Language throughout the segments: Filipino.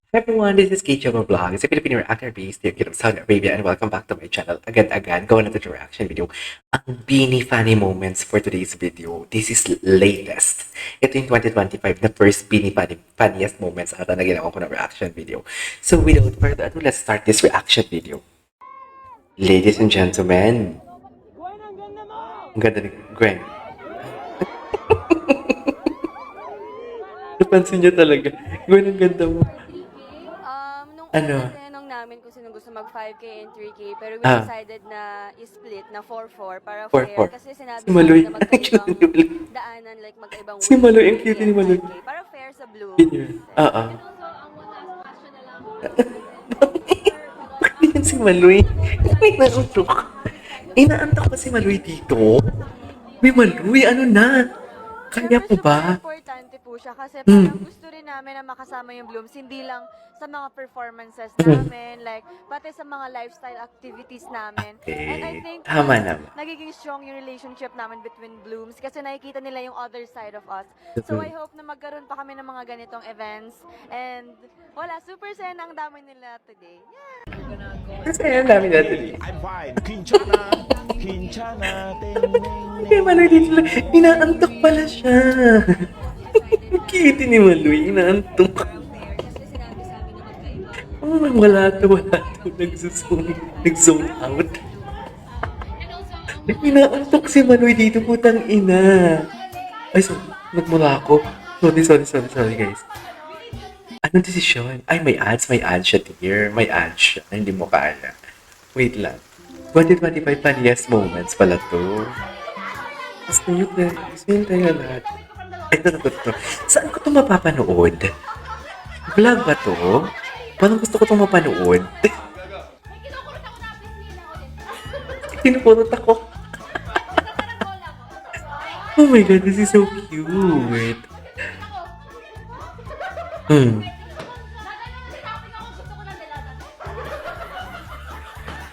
Hi everyone, this is Kichama Vlog. It's a Filipino reactor based here in Saudi Arabia and welcome back to my channel. Again, go na to the reaction video. Ang Bini funny moments for today's video. This is latest. Ito yung 2025 na first Bini funniest moments ata na ginawa ko na reaction video. So without further ado, let's start this reaction video. Ladies and gentlemen, ang ganda ni Gwen. Napansin niya talaga. Gwen, ang ganda mo. Nung Ano? una tinanong namin kung sino gusto mag 5K and 3K, pero we Ah. decided na i-split na 4-4 para 4-4. fair. Kasi sinabi Si Maloy. namin na magkaibang daanan, like magkaibang Si way, Maloy, ang 3K cute ni and Maloy. 5K. Para fair sa Bloom. Oo. Bakit yan si Maloy? May naantok. Inaantok pa si Maloy dito? May Maloy, ano na? Kaya po ba? Importante po siya kasi Mm. parang gusto rin namin na makasama yung Blooms, hindi lang sa mga performances Mm. namin, like pati sa mga lifestyle activities namin. And I Okay. think Tama naman. nagiging strong yung relationship namin between Blooms kasi nakikita nila yung other side of us. So I hope na magkaroon pa kami ng mga ganitong events. And wala, super saya ang dami nila today. Kasi ang dami natin eh. I'm fine. Kinchana, Kinchana, ting, ting, Kaya Maloy dito lang. Inaantok pala siya. Cute ni Maloy, inaantok. Oh, wala to. Nag-zone out. Inaantok si Maloy dito, putang ina. Ay, sorry. Nagmula ako. Sorry, guys. Anong desisyon? Ay, may ads siya, dear. May ads siya. Ay, hindi mo kaya. Wait lang. 2025 funniest moments pala to. Gusto nyo tayo lahat. Ay, ito. Saan ko ito mapapanood? Vlog ba to? Parang gusto ko ito mapanood. Kinukurot ako. Oh my God, this is so cute.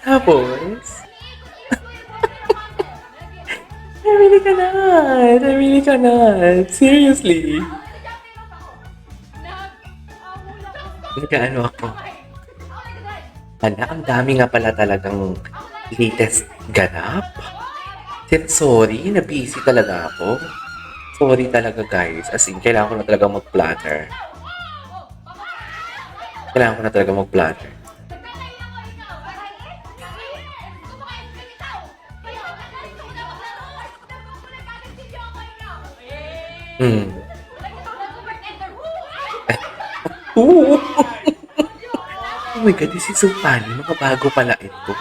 Tapos, I really cannot. Seriously. Nagkaano ako. Ang dami nga pala talagang latest ganap. Sorry, na-busy talaga ako. Sorry talaga guys. As in, kailangan ko na talaga mag-planner. Oo. Oh my God, this is so funny. Mga bago pala ito.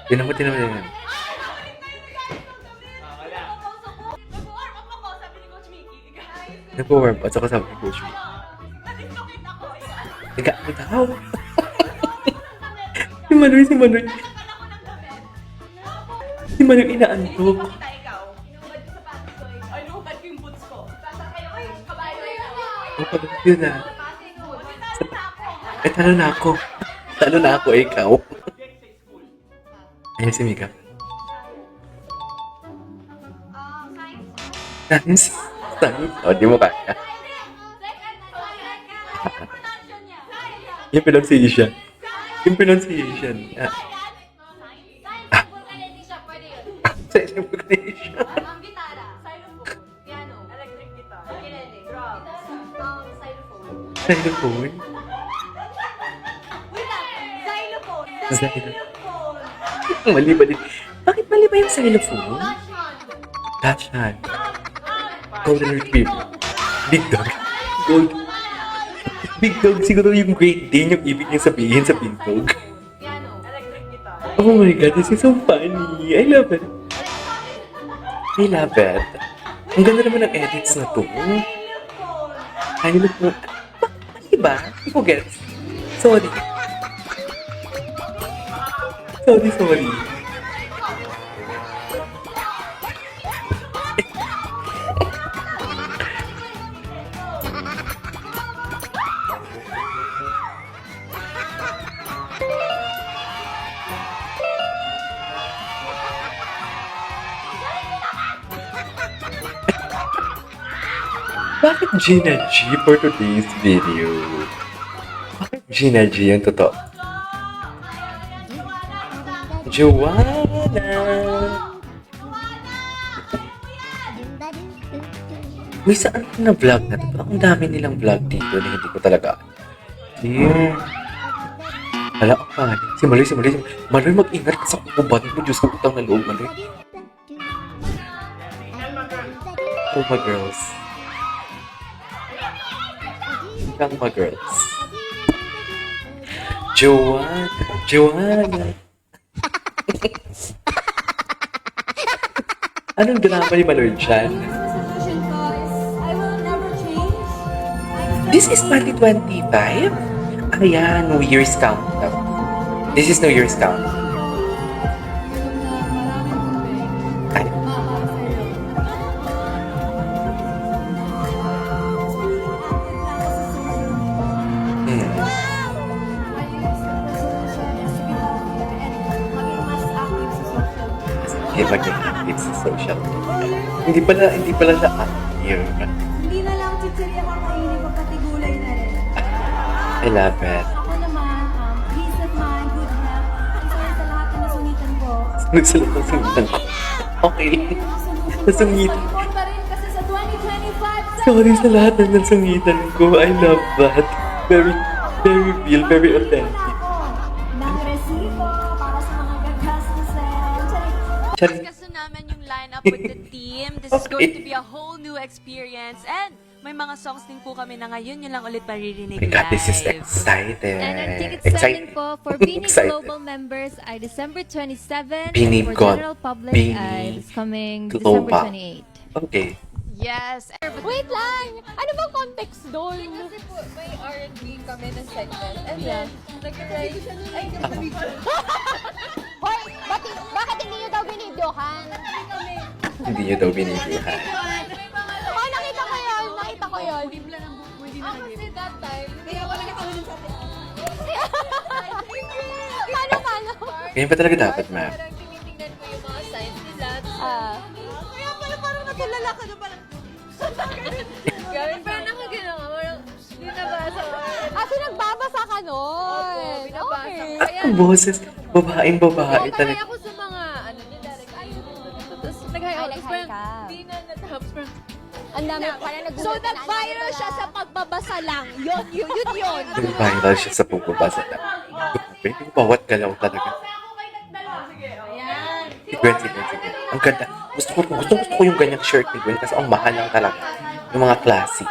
Tinan mo. Nag-warm up. At saka sabi ni Coach B. Nag-aamit ako. Si Manoy. Si Manoy inaantok. Ang pagod yun ah. Talo na ako, ikaw. Ayan si Mika. Science. O, di mo kaya. Yung pronunciation. Sa pronunciation. Ang gitara, xylophone, piano, electric guitar, ukulele, drums, xylophone. Xylophone. Wait lang, xylophone. Mali ba din? Bakit mali ba yung xylophone? Dutch hand. Golden Retriever. Big dog. Big dog, siguro yung Great Dane yung ibig niya sabihin sa big dog. Piano, electric guitar, Oh my God, this is so funny. I love it. Ang ganda naman ng edits na to. Xylophone. Mali ba? Hindi ko gets. Sorry. Bakit Gina G for today's video? Bakit Gina G yung totoo? Joanna! May saan ko na vlog na to? Ang dami nilang vlog dito na hindi ko talaga. Dear. Hala, ang panik. Si Maloy. Maloy, mag-ingat ka sa kukubat mo. Diyos ko, utang na loob, Maloy. Oh, my girls. Lang, my girls. Joanna. Anong drama ni Maloy dyan? This is 2025? Ayan, New Year's countdown. This is New Year's countdown. Ay. Okay, maging active sa social media. Hindi pala siya active. Hindi na lang chichirya kakainin, magkatigulay na rin. I love it. Ako naman, peace of mind, good health. I'm sorry sa lahat na nasunitan ko. Nagsalat ng sungitan ko. Okay. Nasungitan. Ipon pa rin kasi sa 2025. Sorry sa lahat ng nasungitan ko. I love that. Very, very real, very authentic. Nang resibo para sa mga gagastusin. Charing. Discuss na namin yung lineup with the team. This is going to be a whole new experience. And may mga songs din po kami na ngayon. Yun lang ulit maririnig My God, this is live. excited. And ang ticket selling po for Binig Excited. Global members ay December 27. Binig and for Global. general public Binig ay this coming Global. December 28. Okay. Yes. Wait lang! Ano bang context doon? Kasi po, may R&B kami na segment. And then, nag-try siya nun. Ay, Hoy, bakit hindi nyo daw binidyohan? Hindi niyo daw binibigyan. Oh, nakita ko yun! Nakita ko yun! kasi that time, kaya ako nakakawin sa atin. Paano? Ganyan pa talaga dapat, ma'am. Parang tinitingnan ko yung mga signs nila. Kaya pala parang natulala ka na parang... Gawin parang nakagano ka. Parang, hindi nabasa ko. Kasi nagbabasa ka nun! Binabasa ko. Okay. Kaya, Ang boses, babaeng babae nag-hi talaga. ako sa mga, ano nila, like, ay, tapos nag-hi ako. Tapos nag-hi parang, ka. di na natapos. Parang, Ang dami, parang nagulat so, ka na, nag-viral siya sa pagbabasa lang. Yun. Nag-viral siya sa pupabasa na. Hindi ko bawat galaw talaga. Si Gwen. Ang ganda. Gusto ko yung ganyang shirt ni Gwen kasi ang mahal lang talaga. Yung mga classic.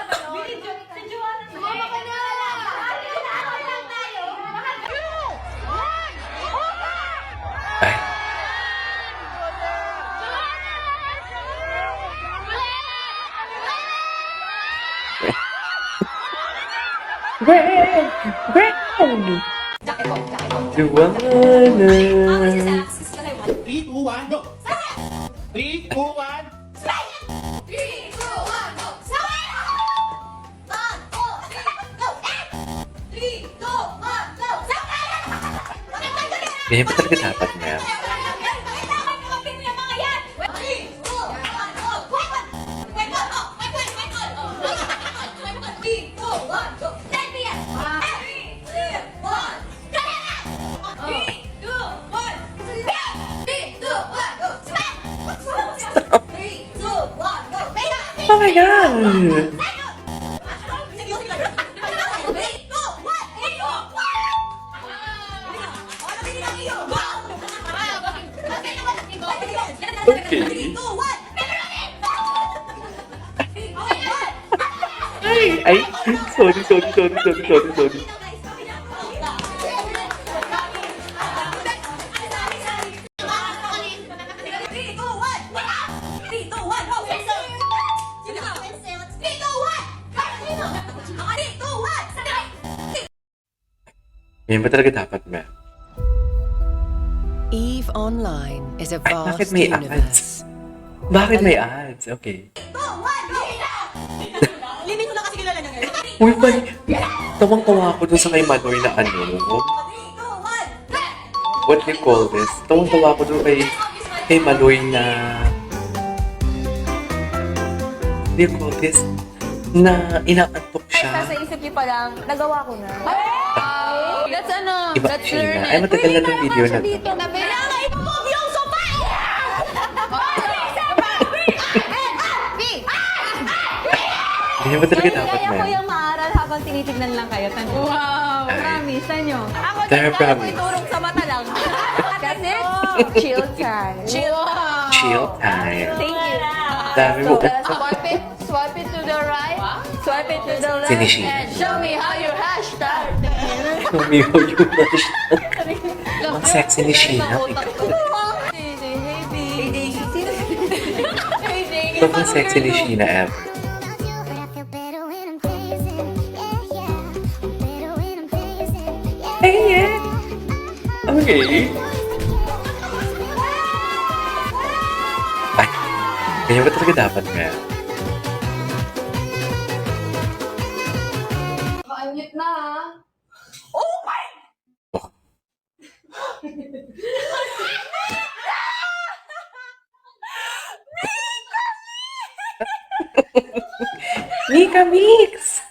Ay. Gwen! Joanna! 3, 2, 1, go! 3, 2, 1. Ganyan pa talaga dapat, ma'am. Oh my God! Okay. Ay, sorry. Ganyan pa talaga dapat, ma'am. EVE Online is a Ay, vast bakit may universe. ads? Bakit may ads? Okay. Uy, tawang-tawa ako dun sa kay Maloy na ano. What do you call this? Tawang-tawa ako dun kay Maloy na... What do you call this? na inaantok Sa siya. isip niyo pa lang, nagawa ko na. That's ano, Iba let's siya learn na. it. Ay, matagal na itong video na to. Dito, Kailangan i-move yung sopa! Ganyan ba talaga dapat, Kaya ko man? yung maaral habang tinitignan lang kayo. wow, Ay. promise, sanyo. Ako Tara, din, kaya ko promise. iturong sa mata lang. Kasi, chill time. Chill. Chill time. Thank you. Dami mo. Swipe it to the right. Swipe it to the left. Finishing. And show me how you hashtag. Tumiho yung mash. Ang sexy ni Sheena. Hey, Daisy. Hey, Daisy. Sobrang sexy ni Sheena ever. Okay. Ay, ganyan ba talaga dapat nga? Kaanyit na, ha? Mika Mix!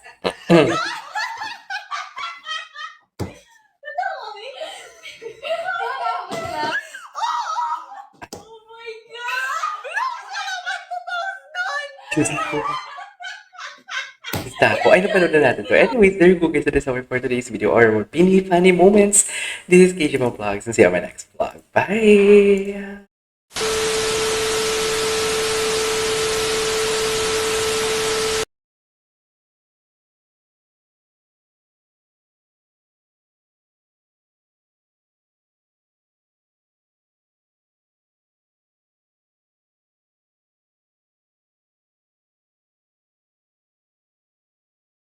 Diyos ko. Basta ako. Ay, napanood na natin to. Anyways, there you go guys. That is our for today's video or more funny moments. This is KJ Vlogs and see you on my next vlog. Bye!